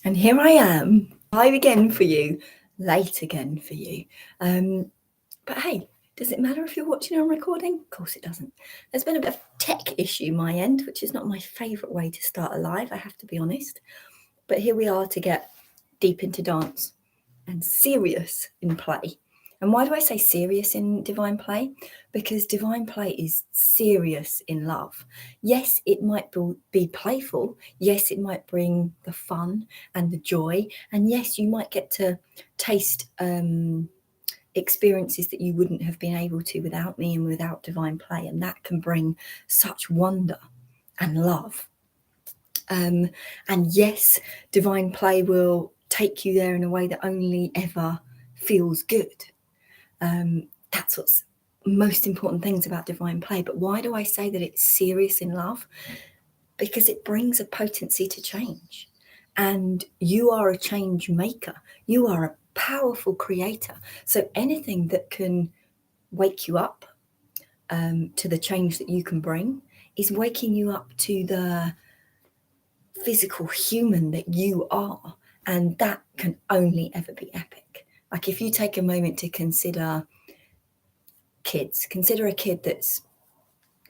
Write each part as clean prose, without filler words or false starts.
And here I am, live again for you, late again for you. But hey, does it matter if you're watching or recording? Of course it doesn't. There's been a bit of tech issue my end, which is not my favourite way to start a live, I have to be honest. But here we are to get deep into dance and serious in play. And why do I say serious in divine play? Because divine play is serious in love. Yes, it might be playful. Yes, it might bring the fun and the joy. And yes, you might get to taste experiences that you wouldn't have been able to without me and without divine play. And that can bring such wonder and love. And yes, divine play will take you there in a way that only ever feels good. That's what's most important things about divine play. But why do I say that it's serious in love? Because it brings a potency to change. And you are a change maker. You are a powerful creator. So anything that can wake you up to the change that you can bring is waking you up to the physical human that you are. And that can only ever be epic. Like if you take a moment to consider kids, consider a kid that's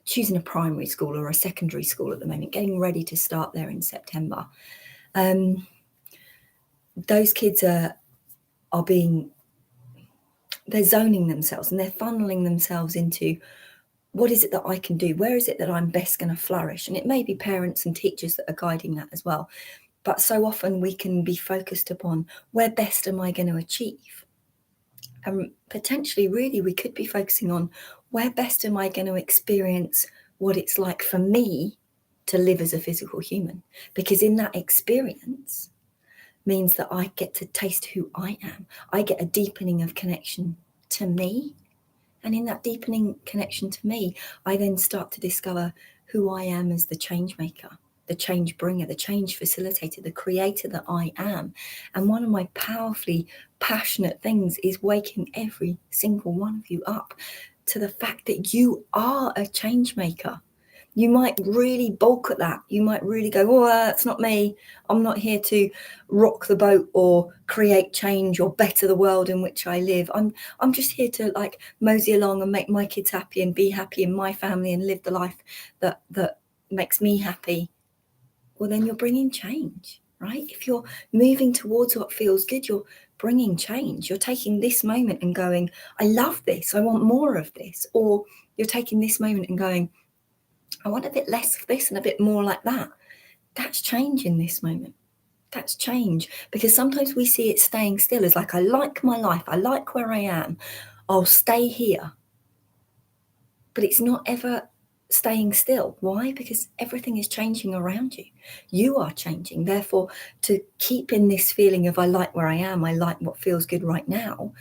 choosing a primary school or a secondary school at the moment, getting ready to start there in September. Those kids are they're zoning themselves and they're funneling themselves into what is it that I can do? Where is it that I'm best going to flourish? And it may be parents and teachers that are guiding that as well. But so often we can be focused upon where best am I going to achieve? And potentially, really, we could be focusing on where best am I going to experience what it's like for me to live as a physical human? Because in that experience means that I get to taste who I am. I get a deepening of connection to me. And in that deepening connection to me, I then start to discover who I am as the change maker, the change bringer, the change facilitator, the creator that I am. And one of my powerfully passionate things is waking every single one of you up to the fact that you are a change maker. You might really balk at that. You might really go, oh, that's not me. I'm not here to rock the boat or create change or better the world in which I live. I'm just here to like mosey along and make my kids happy and be happy in my family and live the life that makes me happy. Well, then you're bringing change, right? If you're moving towards what feels good, you're bringing change. You're taking this moment and going, I love this. I want more of this. Or you're taking this moment and going, I want a bit less of this and a bit more like that. That's change in this moment. That's change. Because sometimes we see it staying still as like, I like my life. I like where I am. I'll stay here. But it's not ever staying still. Why? Because everything is changing around you. You are changing. Therefore, to keep in this feeling of I like where I am, I like what feels good right now,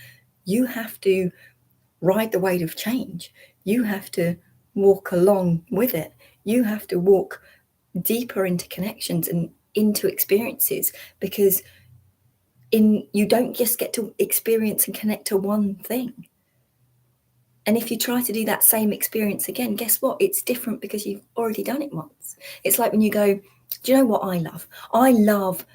you have to ride the wave of change. You have to walk along with it. You have to walk deeper into connections and into experiences, because you don't just get to experience and connect to one thing. And if you try to do that same experience again, guess what? It's different because you've already done it once. It's like when you go, do you know what I love? I love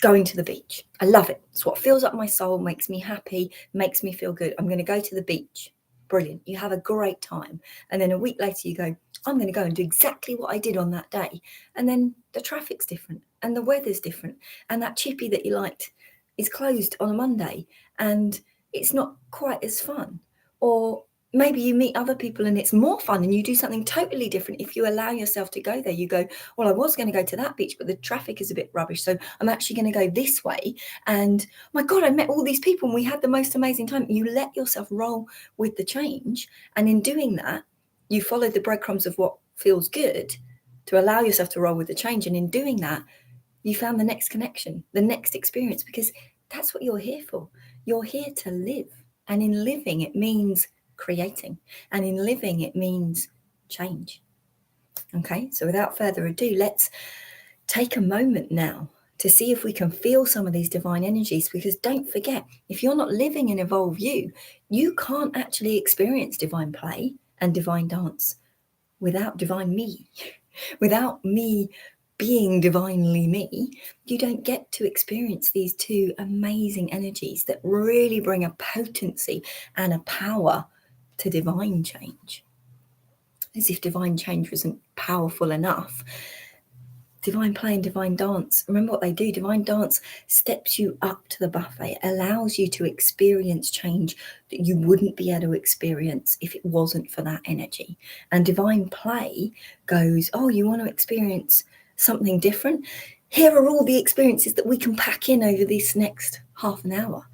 going to the beach. I love it. It's what fills up my soul, makes me happy, makes me feel good. I'm going to go to the beach. Brilliant. You have a great time. And then a week later you go, I'm going to go and do exactly what I did on that day. And then the traffic's different and the weather's different. And that chippy that you liked is closed on a Monday and it's not quite as fun. Or maybe you meet other people and it's more fun and you do something totally different. If you allow yourself to go there, you go, well, I was going to go to that beach, but the traffic is a bit rubbish. So I'm actually going to go this way. And my God, I met all these people and we had the most amazing time. You let yourself roll with the change. And in doing that, you follow the breadcrumbs of what feels good to allow yourself to roll with the change. And in doing that, you found the next connection, the next experience, because that's what you're here for. You're here to live. And in living, it means creating. And in living, it means change. Okay, so without further ado, let's take a moment now to see if we can feel some of these divine energies, because don't forget, if you're not living in Evolve You, you can't actually experience divine play and divine dance without divine me, without me being divinely me, you don't get to experience these two amazing energies that really bring a potency and a power to divine change. As if divine change wasn't powerful enough. Divine play and divine dance, remember what they do. Divine dance steps you up to the buffet, allows you to experience change that you wouldn't be able to experience if it wasn't for that energy. And divine play goes, oh, you want to experience something different? Here are all the experiences that we can pack in over this next half an hour.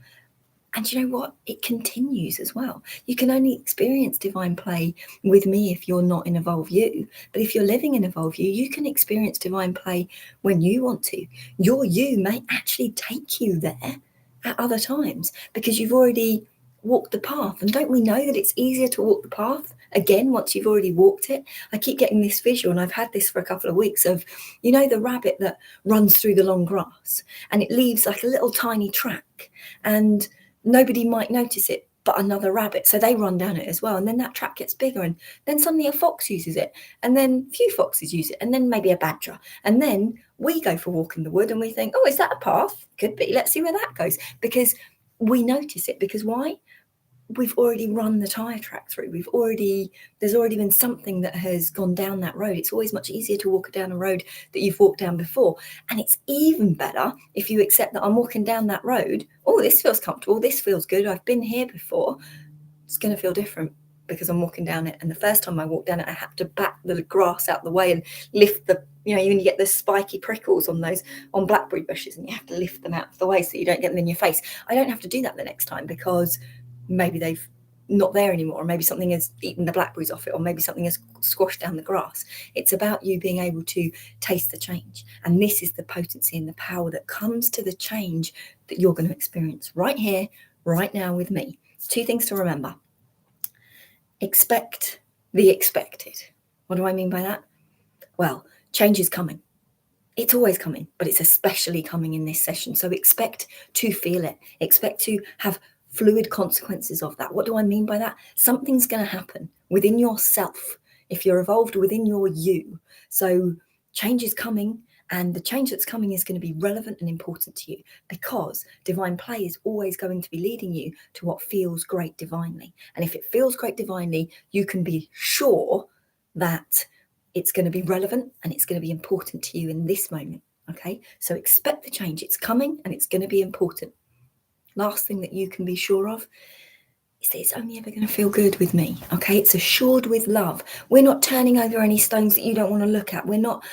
And you know what? It continues as well. You can only experience divine play with me if you're not in Evolve You. But if you're living in Evolve You, you can experience divine play when you want to. Your you may actually take you there at other times because you've already walked the path. And don't we know that it's easier to walk the path again once you've already walked it? I keep getting this visual, and I've had this for a couple of weeks, of, you know, the rabbit that runs through the long grass and it leaves like a little tiny track, and nobody might notice it but another rabbit, so they run down it as well, and then that track gets bigger, and then suddenly a fox uses it, and then a few foxes use it, and then maybe a badger, and then we go for a walk in the wood and we think, oh, is that a path? Could be. Let's see where that goes. Because we notice it. Because why? We've already run the tyre track through. There's already been something that has gone down that road. It's always much easier to walk down a road that you've walked down before. And it's even better if you accept that I'm walking down that road. Oh, this feels comfortable. This feels good. I've been here before. It's going to feel different because I'm walking down it. And the first time I walked down it, I had to back the grass out the way and lift the, you get the spiky prickles on blackberry bushes, and you have to lift them out of the way so you don't get them in your face. I don't have to do that the next time because maybe they've not there anymore, or maybe something has eaten the blackberries off it, or maybe something has squashed down the grass. It's about you being able to taste the change. And this is the potency and the power that comes to the change that you're going to experience right here, right now with me. 2 things to remember. Expect the expected. What do I mean by that? Well, change is coming. It's always coming, but it's especially coming in this session. So expect to feel it. Expect to have fluid consequences of that. What do I mean by that? Something's going to happen within yourself if you're evolved within your you. So change is coming, and the change that's coming is going to be relevant and important to you, because divine play is always going to be leading you to what feels great divinely. And if it feels great divinely, you can be sure that it's going to be relevant and it's going to be important to you in this moment. Okay, so expect the change. It's coming and it's going to be important. Last thing that you can be sure of is that it's only ever going to feel good with me. Okay, it's assured with love. We're not turning over any stones that you don't want to look at. We're not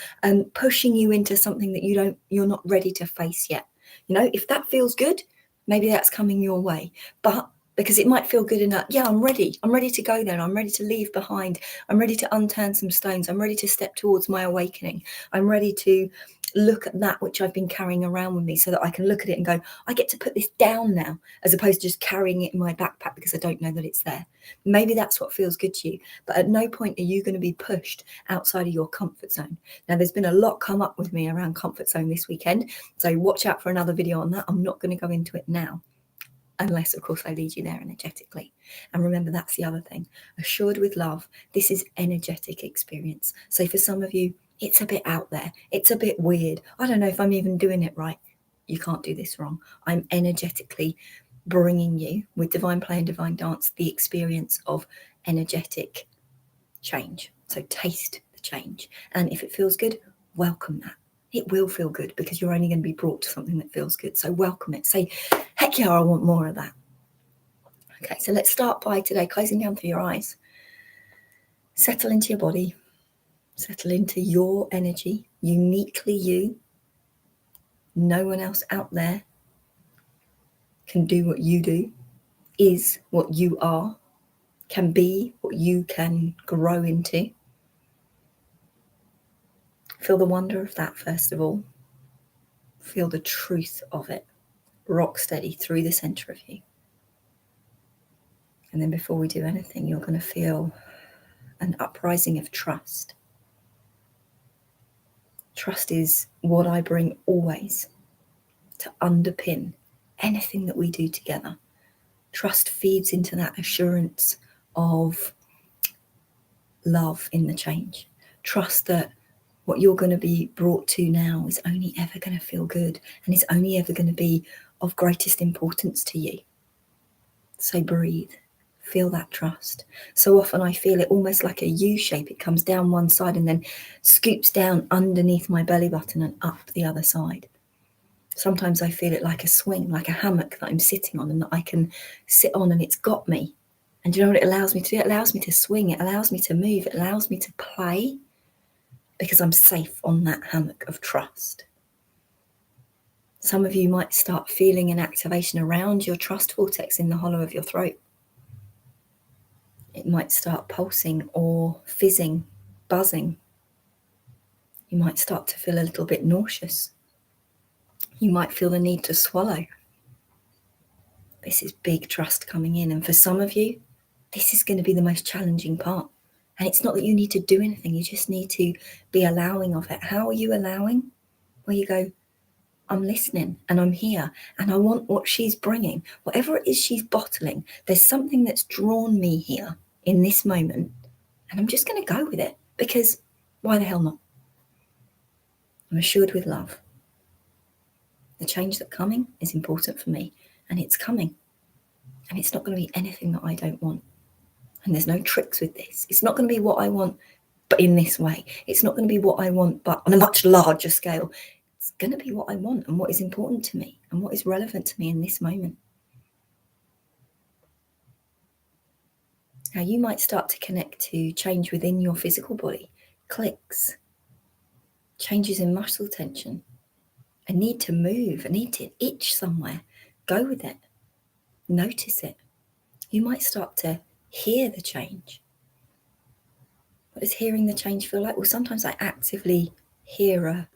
pushing you into something that you're not ready to face yet. If that feels good, maybe that's coming your way. But because it might feel good enough, yeah, I'm ready to go there. I'm ready to leave behind. I'm ready to unturn some stones. I'm ready to step towards my awakening. I'm ready to look at that which I've been carrying around with me, so that I can look at it and go, I get to put this down now, as opposed to just carrying it in my backpack because I don't know that it's there. Maybe that's what feels good to you, but at no point are you going to be pushed outside of your comfort zone. Now, there's been a lot come up with me around comfort zone this weekend, so watch out for another video on that. I'm not going to go into it now, unless, of course, I lead you there energetically. And remember, that's the other thing. Assured with love, this is energetic experience. So for some of you, it's a bit out there. It's a bit weird. I don't know if I'm even doing it right. You can't do this wrong. I'm energetically bringing you, with divine play and divine dance, the experience of energetic change. So taste the change. And if it feels good, welcome that. It will feel good, because you're only going to be brought to something that feels good. So welcome it. Say, heck yeah, I want more of that. Okay, so let's start by today closing down through your eyes. Settle into your body. Settle into your energy, uniquely you. No one else out there can do what you do, is what you are, can be what you can grow into. Feel the wonder of that, first of all. Feel the truth of it, rock steady through the center of you. And then before we do anything, you're going to feel an uprising of trust. Trust is what I bring always to underpin anything that we do together. Trust feeds into that assurance of love in the change. Trust that What you're going to be brought to now is only ever going to feel good, and it's only ever going to be of greatest importance to you. So breathe, feel that trust. So often I feel it almost like a U shape. It comes down one side and then scoops down underneath my belly button and up the other side. Sometimes I feel it like a swing, like a hammock that I'm sitting on and that I can sit on, and it's got me. And do you know what it allows me to do? It allows me to swing, it allows me to move, it allows me to play, because I'm safe on that hammock of trust. Some of you might start feeling an activation around your trust vortex in the hollow of your throat. It might start pulsing or fizzing, buzzing. You might start to feel a little bit nauseous. You might feel the need to swallow. This is big trust coming in. And for some of you, this is going to be the most challenging part. And it's not that you need to do anything. You just need to be allowing of it. How are you allowing? Where you go, I'm listening and I'm here and I want what she's bringing. Whatever it is she's bottling, there's something that's drawn me here in this moment. And I'm just going to go with it, because why the hell not? I'm assured with love. The change that's coming is important for me, and it's coming. And it's not going to be anything that I don't want. And there's no tricks with this. It's not going to be what I want, but in this way. It's not going to be what I want, but on a much larger scale. It's going to be what I want and what is important to me and what is relevant to me in this moment. Now you might start to connect to change within your physical body, clicks, changes in muscle tension, a need to move, a need to itch somewhere. Go with it. Notice it. You might start to hear the change. What does hearing the change feel like? Well, sometimes I actively hear a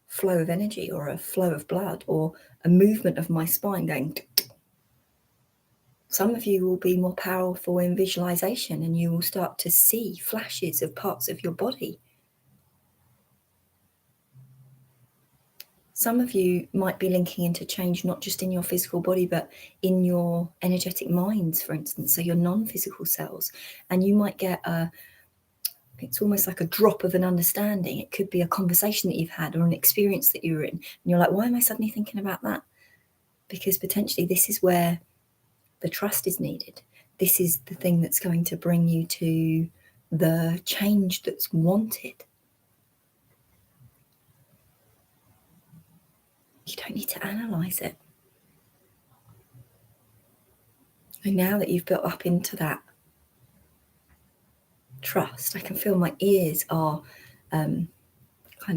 flow of energy or a flow of blood or a movement of my spine going. Some of you will be more powerful in visualization, and you will start to see flashes of parts of your body. Some of you might be linking into change not just in your physical body, but in your energetic minds, for instance, so your non-physical cells. And you might get it's almost like a drop of an understanding. It could be a conversation that you've had or an experience that you were in. And you're like, why am I suddenly thinking about that? Because potentially this is where the trust is needed. This is the thing that's going to bring you to the change that's wanted. You don't need to analyze it. And now that you've built up into that trust, I can feel my ears are kind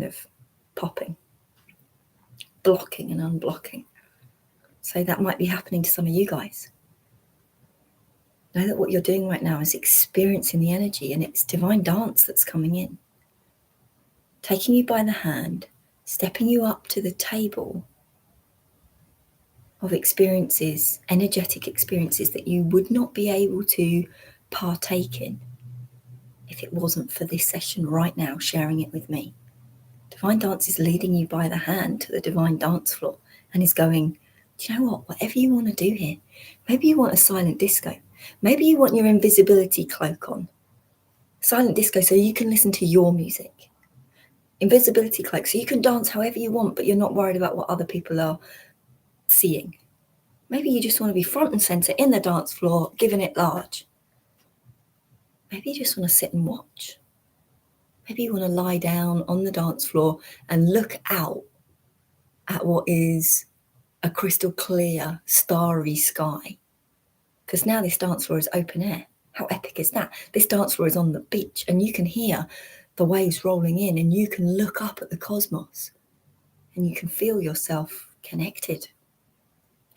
of popping, blocking and unblocking. So that might be happening to some of you guys. Know that what you're doing right now is experiencing the energy, and it's divine dance that's coming in, taking you by the hand, stepping you up to the table of experiences, energetic experiences that you would not be able to partake in if it wasn't for this session right now, sharing it with me. Divine dance is leading you by the hand to the divine dance floor and is going, do you know what? Whatever you want to do here, maybe you want a silent disco. Maybe you want your invisibility cloak on. Silent disco so you can listen to your music. Invisibility cloak so you can dance however you want, but you're not worried about what other people are seeing. Maybe you just want to be front and center in the dance floor, giving it large. Maybe you just want to sit and watch. Maybe you want to lie down on the dance floor and look out at what is a crystal clear, starry sky. Because now this dance floor is open air. How epic is that? This dance floor is on the beach, and you can hear the waves rolling in, and you can look up at the cosmos, and you can feel yourself connected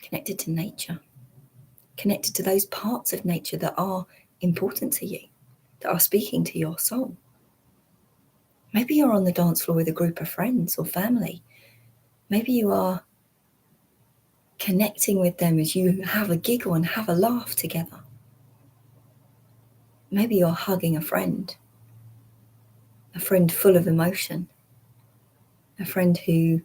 to nature, connected to those parts of nature that are important to you, that are speaking to your soul. Maybe you're on the dance floor with a group of friends or family. Maybe you are connecting with them as you have a giggle and have a laugh together. Maybe you're hugging a friend full of emotion, a friend who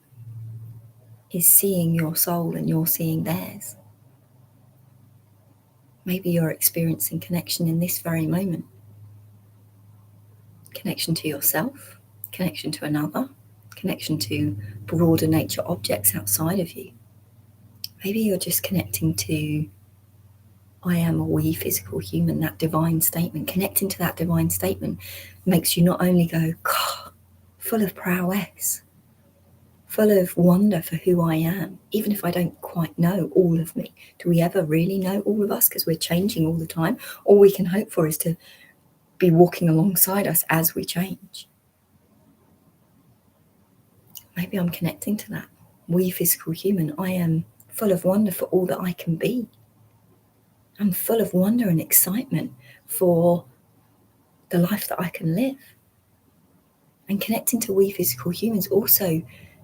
is seeing your soul and you're seeing theirs. Maybe you're experiencing connection in this very moment. Connection to yourself, connection to another, connection to broader nature objects outside of you. Maybe you're just connecting to, I am a wee physical human, that divine statement. Connecting to that divine statement makes you not only go, God, full of prowess, full of wonder for who I am, even if I don't quite know all of me. Do we ever really know all of us? Because we're changing all the time. All we can hope for is to be walking alongside us as we change. Maybe I'm connecting to that wee physical human. I am full of wonder for all that I can be. I'm full of wonder and excitement for the life that I can live. And connecting to we physical humans also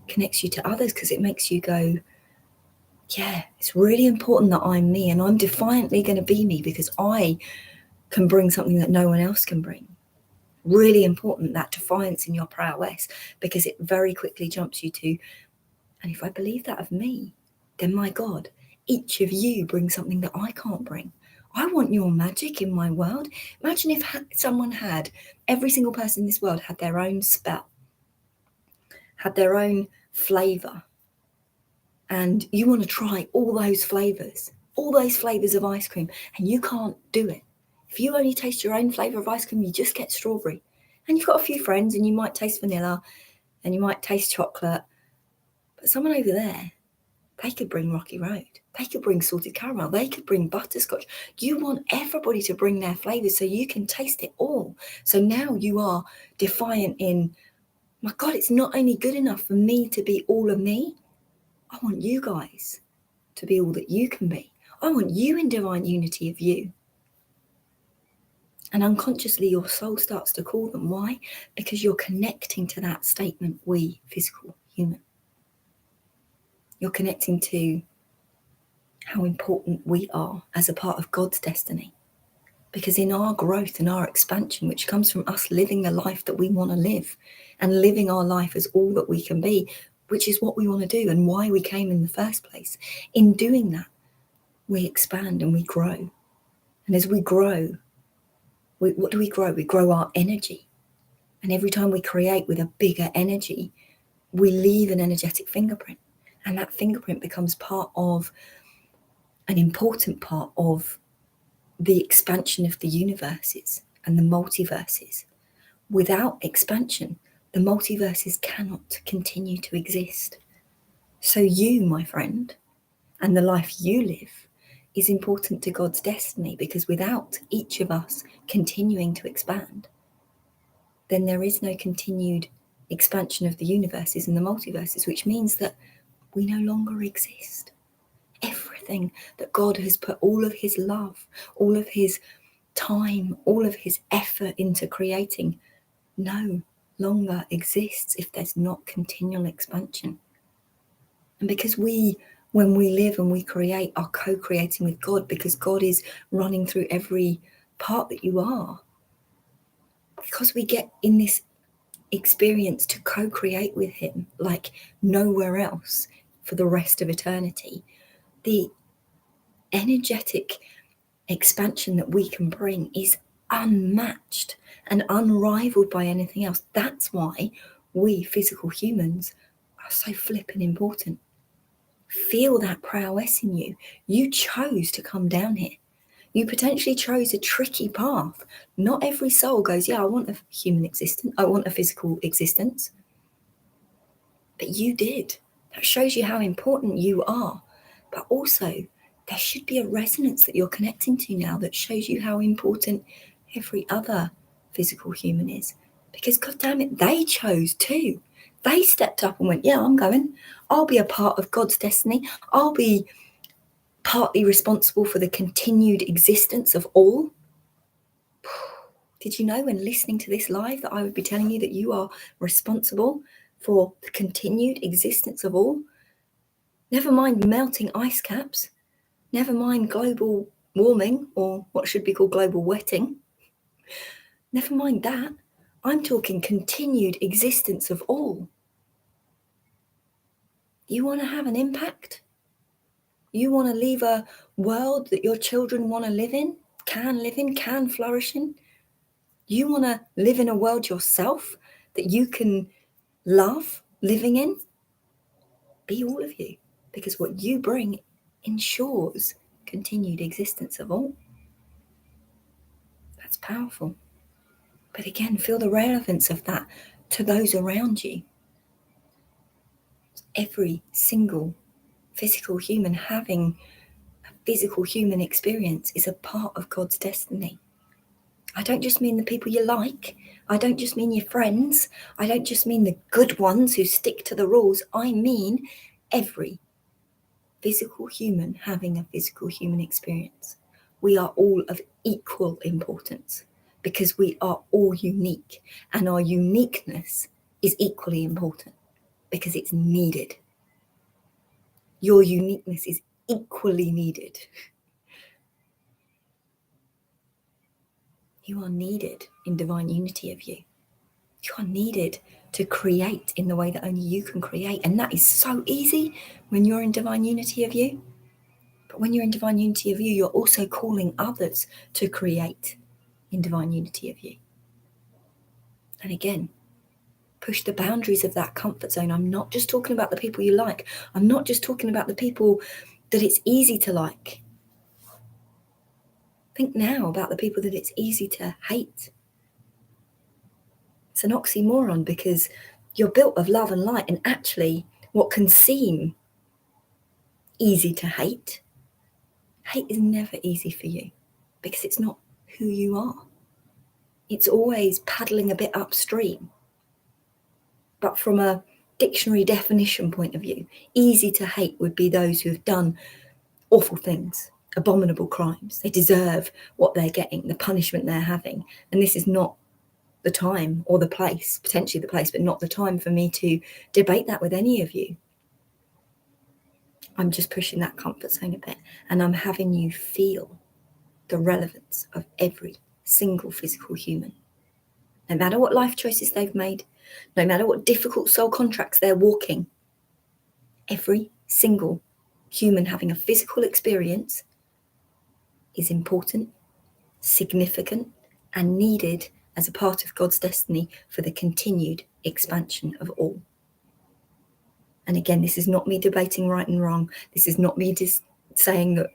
connects you to others, because it makes you go, yeah, it's really important that I'm me, and I'm defiantly going to be me because I can bring something that no one else can bring. Really important, that defiance in your prowess, because it very quickly jumps you to, and if I believe that of me, then my God, each of you brings something that I can't bring. I want your magic in my world. Imagine if someone had, every single person in this world had their own spell, had their own flavour, and you want to try all those flavours of ice cream, and you can't do it. If you only taste your own flavour of ice cream, you just get strawberry. And you've got a few friends, and you might taste vanilla, and you might taste chocolate. But someone over there, they could bring Rocky Road. They could bring salted caramel. They could bring butterscotch. You want everybody to bring their flavours so you can taste it all. So now you are defiant in, my God, it's not only good enough for me to be all of me. I want you guys to be all that you can be. I want you in divine unity of you. And unconsciously, your soul starts to call them. Why? Because you're connecting to that statement, we, physical human. You're connecting to how important we are as a part of God's destiny. Because in our growth and our expansion, which comes from us living the life that we want to live and living our life as all that we can be, which is what we want to do and why we came in the first place. In doing that, we expand and we grow. And as we grow, what do we grow? We grow our energy. And every time we create with a bigger energy, we leave an energetic fingerprint. And that fingerprint becomes part of, an important part of, the expansion of the universes and the multiverses. Without expansion, the multiverses cannot continue to exist. So you, my friend, and the life you live is important to God's destiny, because without each of us continuing to expand, then there is no continued expansion of the universes and the multiverses, which means that we no longer exist. Everything that God has put all of his love, all of his time, all of his effort into creating no longer exists if there's not continual expansion. And because we, when we live and we create, are co-creating with God, because God is running through every part that you are, because we get in this experience to co-create with him like nowhere else for the rest of eternity, the energetic expansion that we can bring is unmatched and unrivaled by anything else. That's why we physical humans are so flippin' important. Feel that prowess in you. You chose to come down here. You potentially chose a tricky path. Not every soul goes, yeah, I want a human existence. I want a physical existence. But you did. That shows you how important you are. But also, there should be a resonance that you're connecting to now that shows you how important every other physical human is. Because, God damn it, they chose too. They stepped up and went, yeah, I'm going. I'll be a part of God's destiny. I'll be partly responsible for the continued existence of all. Did you know when listening to this live that I would be telling you that you are responsible for the continued existence of all? Never mind melting ice caps. Never mind global warming, or what should be called global wetting. Never mind that. I'm talking continued existence of all. You want to have an impact? You want to leave a world that your children want to live in, can flourish in? You want to live in a world yourself that you can love living in, be all of you, because what you bring ensures continued existence of all. That's powerful. But again, feel the relevance of that to those around you. Every single physical human having a physical human experience is a part of God's destiny. I don't just mean the people you like. I don't just mean your friends. I don't just mean the good ones who stick to the rules. I mean every physical human having a physical human experience. We are all of equal importance because we are all unique, and our uniqueness is equally important because it's needed. Your uniqueness is equally needed. You are needed in divine unity of you. You are needed to create in the way that only you can create. And that is so easy when you're in divine unity of you. But when you're in divine unity of you, you're also calling others to create in divine unity of you. And again, push the boundaries of that comfort zone. I'm not just talking about the people you like. I'm not just talking about the people that it's easy to like. Think now about the people that it's easy to hate. It's an oxymoron because you're built of love and light, and actually what can seem easy to hate is never easy for you because it's not who you are. It's always paddling a bit upstream. But from a dictionary definition point of view, easy to hate would be those who have done awful things, abominable crimes. They deserve what they're getting, the punishment they're having. And this is not the time or the place, potentially the place, but not the time for me to debate that with any of you. I'm just pushing that comfort zone a bit, and I'm having you feel the relevance of every single physical human. No matter what life choices they've made, no matter what difficult soul contracts they're walking, every single human having a physical experience is important, significant, and needed as a part of God's destiny for the continued expansion of all. And again, this is not me debating right and wrong. This is not me just saying that,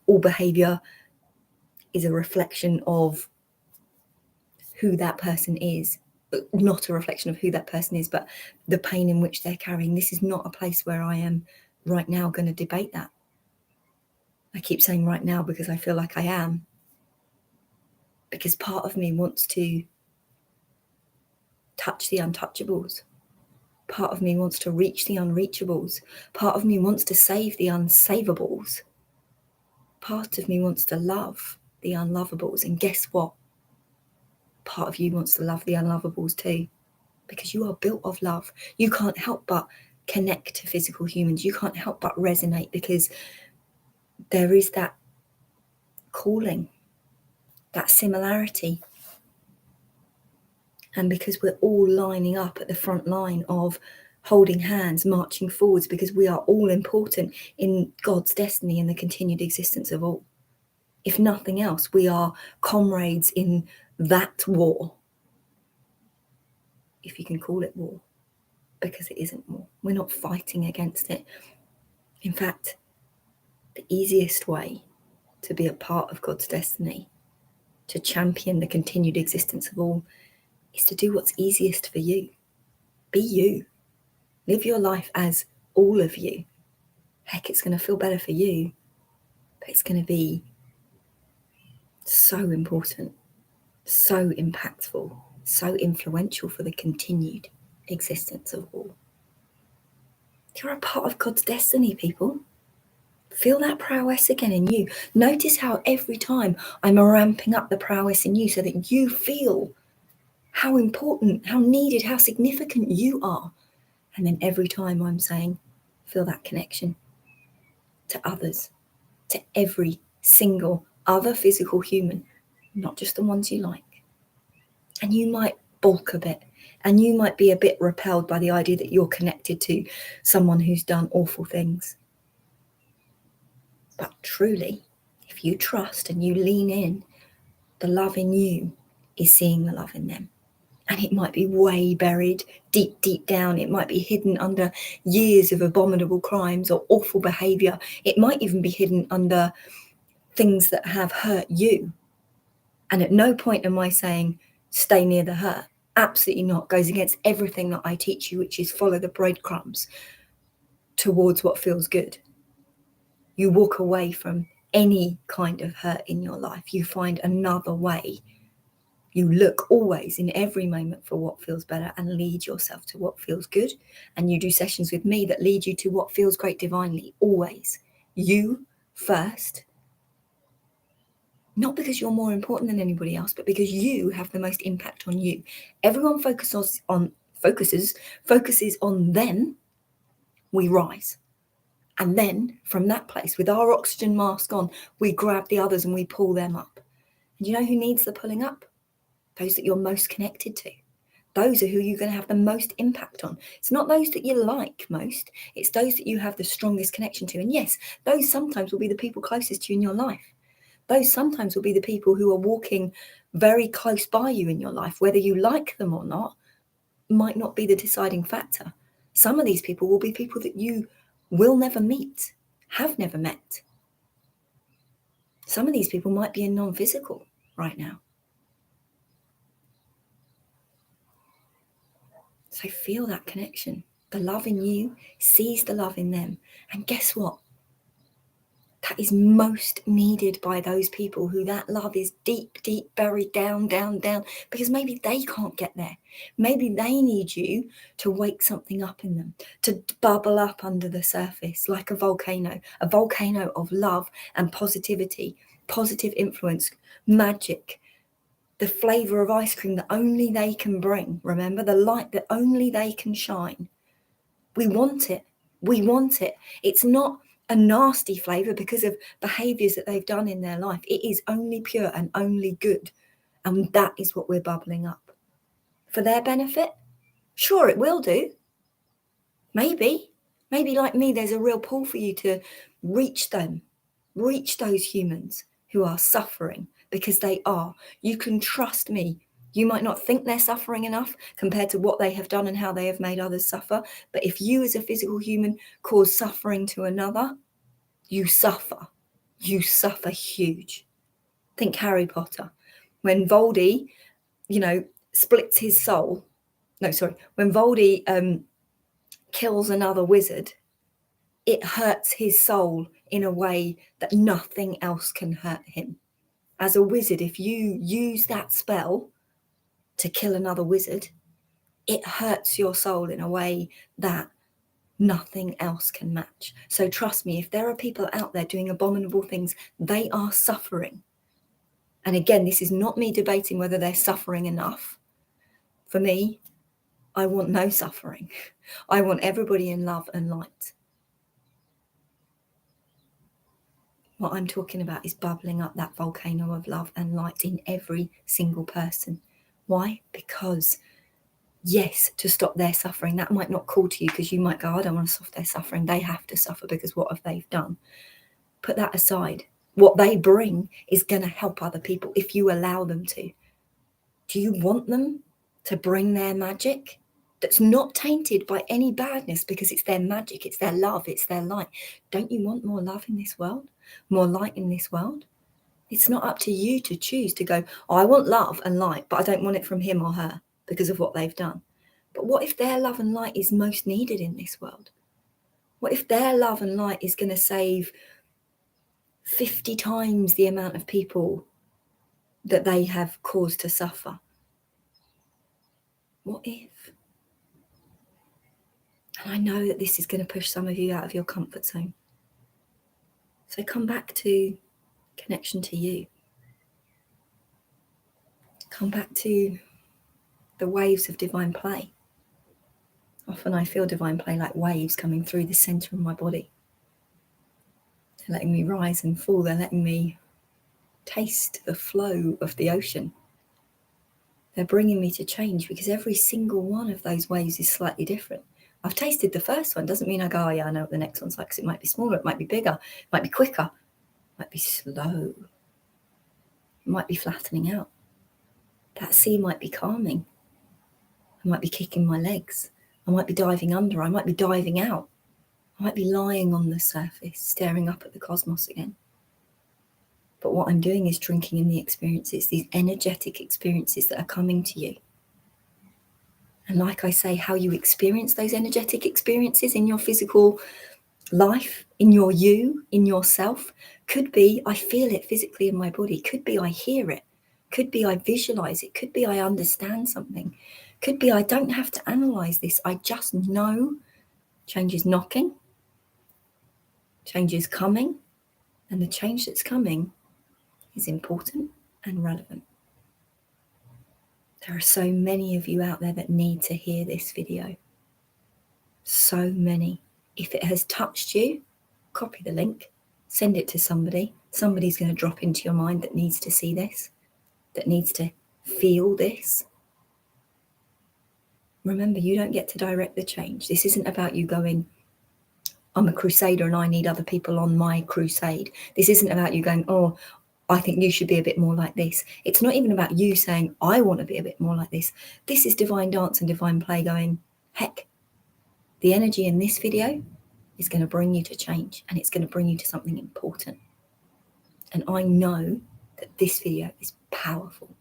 all behavior is a reflection of who that person is, but not a reflection of who that person is, but the pain in which they're carrying. This is not a place where I am right now going to debate that. I keep saying right now because I feel like I am. Because part of me wants to touch the untouchables. Part of me wants to reach the unreachables. Part of me wants to save the unsavables. Part of me wants to love the unlovables. And guess what? Part of you wants to love the unlovables too, because you are built of love. You can't help but connect to physical humans. You can't help but resonate because there is that calling, that similarity. And because we're all lining up at the front line of holding hands, marching forwards, because we are all important in God's destiny and the continued existence of all. If nothing else, we are comrades in that war, if you can call it war, because it isn't war. We're not fighting against it. In fact, the easiest way to be a part of God's destiny, to champion the continued existence of all, is to do what's easiest for you. Be you. Live your life as all of you. Heck, it's going to feel better for you, but it's going to be so important, so impactful, so influential for the continued existence of all. You're a part of God's destiny, people. Feel that prowess again in you. Notice how every time I'm ramping up the prowess in you so that you feel how important, how needed, how significant you are. And then every time I'm saying, feel that connection to others, to every single other physical human, not just the ones you like. And you might balk a bit, and you might be a bit repelled by the idea that you're connected to someone who's done awful things. But truly, if you trust and you lean in, the love in you is seeing the love in them. And it might be way buried deep, deep down. It might be hidden under years of abominable crimes or awful behaviour. It might even be hidden under things that have hurt you. And at no point am I saying stay near the hurt. Absolutely not. Goes against everything that I teach you, which is follow the breadcrumbs towards what feels good. You walk away from any kind of hurt in your life. You find another way. You look always in every moment for what feels better and lead yourself to what feels good. And you do sessions with me that lead you to what feels great divinely, always. You first. Not because you're more important than anybody else, but because you have the most impact on you. Everyone focuses on them, we rise. And then from that place, with our oxygen mask on, we grab the others and we pull them up. And you know who needs the pulling up? Those that you're most connected to. Those are who you're going to have the most impact on. It's not those that you like most. It's those that you have the strongest connection to. And yes, those sometimes will be the people closest to you in your life. Those sometimes will be the people who are walking very close by you in your life. Whether you like them or not might not be the deciding factor. Some of these people will be people that you will never meet, have never met. Some of these people might be in non-physical right now. So feel that connection. The love in you sees the love in them. And guess what? That is most needed by those people who that love is deep, deep buried down, down, down, because maybe they can't get there. Maybe they need you to wake something up in them, to bubble up under the surface like a volcano of love and positivity, positive influence, magic, the flavour of ice cream that only they can bring. Remember, the light that only they can shine. We want it. We want it. It's not a nasty flavour because of behaviours that they've done in their life. It is only pure and only good. And that is what we're bubbling up. For their benefit? Sure, it will do. Maybe like me, there's a real pull for you to reach them, reach those humans who are suffering, because they are. You can trust me. You might not think they're suffering enough compared to what they have done and how they have made others suffer. But if you as a physical human cause suffering to another, you suffer. You suffer huge. Think Harry Potter. When Voldy, splits his soul. When Voldy kills another wizard, it hurts his soul in a way that nothing else can hurt him. As a wizard, if you use that spell to kill another wizard, it hurts your soul in a way that nothing else can match. So trust me, if there are people out there doing abominable things, they are suffering. And again, this is not me debating whether they're suffering enough. For me, I want no suffering. I want everybody in love and light. What I'm talking about is bubbling up that volcano of love and light in every single person. Why? Because yes, to stop their suffering, that might not call to you because you might go, I don't want to stop their suffering. They have to suffer because what have they done? Put that aside. What they bring is going to help other people if you allow them to. Do you want them to bring their magic that's not tainted by any badness because it's their magic, it's their love, it's their light? Don't you want more love in this world? More light in this world? It's not up to you to choose to go, I want love and light, but I don't want it from him or her because of what they've done. But what if their love and light is most needed in this world? What if their love and light is going to save 50 times the amount of people that they have caused to suffer? What if? And I know that this is going to push some of you out of your comfort zone. So come back to connection to you. Come back to the waves of divine play. Often I feel divine play like waves coming through the center of my body. They're letting me rise and fall. They're letting me taste the flow of the ocean. They're bringing me to change because every single one of those waves is slightly different. I've tasted the first one. Doesn't mean I go, oh yeah, I know what the next one's like, because it might be smaller, it might be bigger, it might be quicker, it might be slow, it might be flattening out. That sea might be calming. I might be kicking my legs. I might be diving under. I might be diving out. I might be lying on the surface, staring up at the cosmos again. But what I'm doing is drinking in the experiences, these energetic experiences that are coming to you. And like I say, how you experience those energetic experiences in your physical life, in your you, in yourself, could be I feel it physically in my body, could be I hear it, could be I visualize it, could be I understand something, could be I don't have to analyze this, I just know change is knocking, change is coming, and the change that's coming is important and relevant. There are so many of you out there that need to hear this video. So many. If it has touched you, copy the link, send it to somebody. Somebody's going to drop into your mind that needs to see this, that needs to feel this. Remember, you don't get to direct the change. This isn't about you going, I'm a crusader and I need other people on my crusade. This isn't about you going, oh, I think you should be a bit more like this. It's not even about you saying, I want to be a bit more like this. This is divine dance and divine play going, heck, the energy in this video is going to bring you to change, and it's going to bring you to something important. And I know that this video is powerful.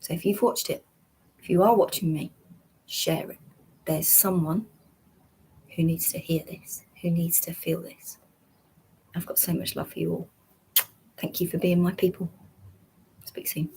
So if you've watched it, if you are watching me, share it. There's someone who needs to hear this, who needs to feel this. I've got so much love for you all. Thank you for being my people. Speak soon.